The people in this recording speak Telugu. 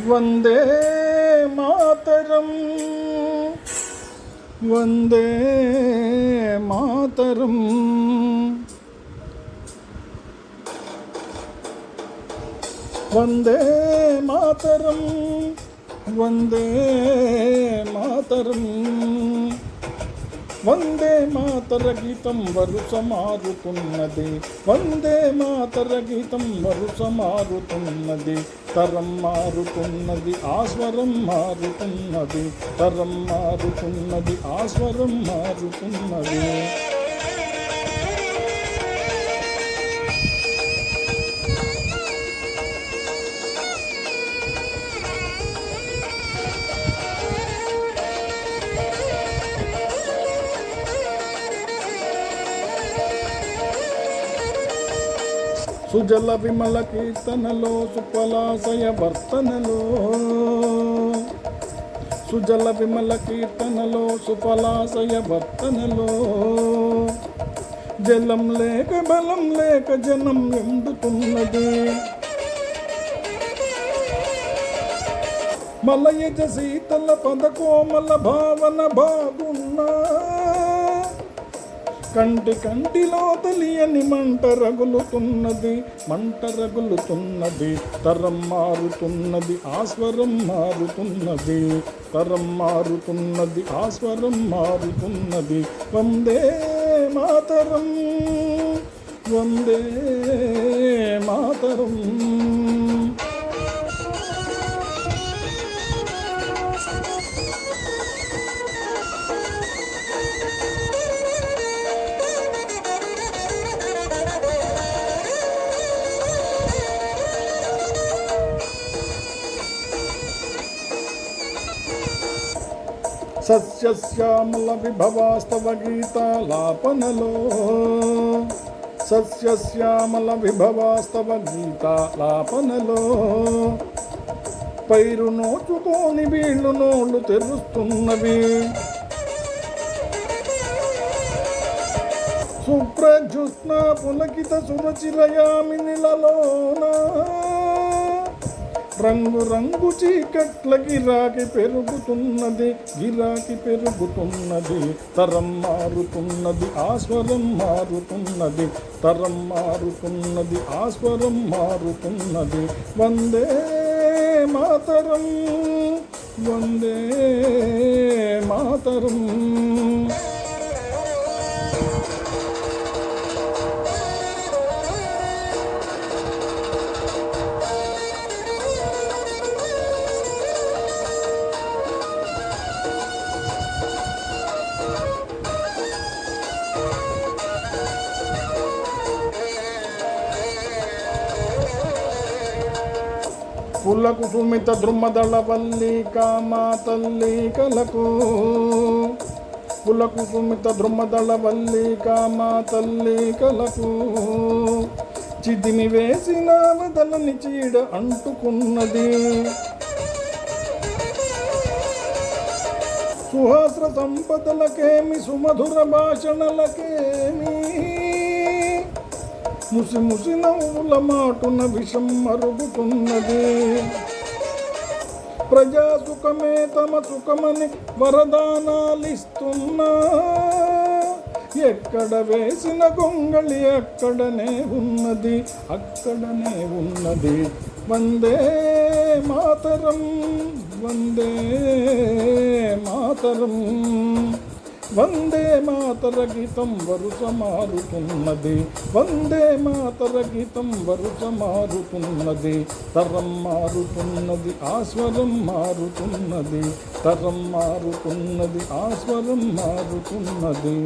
వందే మాతరం వందే మాతరం వందే మాతరం వందే మాతరం వందే మాతర గీతం వరుస మారుతున్నది వందే మాతర గీతం వరుస మారుతున్నది తరం మారుతున్నది ఆస్వరం మారుతున్నది తరం మారుతున్నది ఆస్వరం మారుతున్నది సుజల విమల కీర్తనలో సుఫలాశయ వర్తనలో సుజల విమల కీర్తనలో సుఫలాశయ వర్తనలో జలం లేక బలం లేక జనం ఎండుతున్నది మలయజ శీతల పదకోమల భావన బాగున్నా కంటి కంటిలో తెలియని మంట రగులుతున్నది తరం మారుతున్నది ఆస్వరం మారుతున్నది తరం మారుతున్నది ఆస్వరం మారుతున్నది వందే మాతరం వందే మాతరం సస్యశ్యామల విభవాస్తవ గీతాలాపనలో సస్యశ్యామల విభవాస్తవ గీతాలాపనలో పైరు నోచుకోని వీళ్ళు నోళ్ళు తెరుస్తున్నవి సుప్రజ్యుత్న పులకిత సురచిరయామినిలలోన రంగు రంగు చీకట్ల గిరాకి పెరుగుతున్నది తరం మారుతున్నది ఆస్వరం మారుతున్నది తరం మారుతున్నది ఆస్వరం మారుతున్నది వందే మాతరం వందే మాతరం పులకు సుమిత ద్రుమదళ వల్లికా మా తల్లి కలకు పులకు సుమిత ద్రుమదళ వల్లికా మా తల్లి కలకు చిదిమి వేసిన వదలని చీడ అంటుకున్నది సుహాస్ర సంపదలకేమి సుమధుర భాషణలకేమి ముసి ముసి నవ్వుల మాటున విషం మరుగుతున్నది ప్రజా సుఖమే తమ సుఖమని వరదానాలిస్తున్నా ఎక్కడ వేసిన గొంగళి అక్కడనే ఉన్నది వందే మాతరం వందే మాతరం వందే మాతర గీతం వరుస మారుతున్నది వందే మాతర గీతం వరుస మారుతున్నది తరం మారుతున్నది ఆస్వరం మారుతున్నది తరం మారుతున్నది ఆస్వరం మారుతున్నది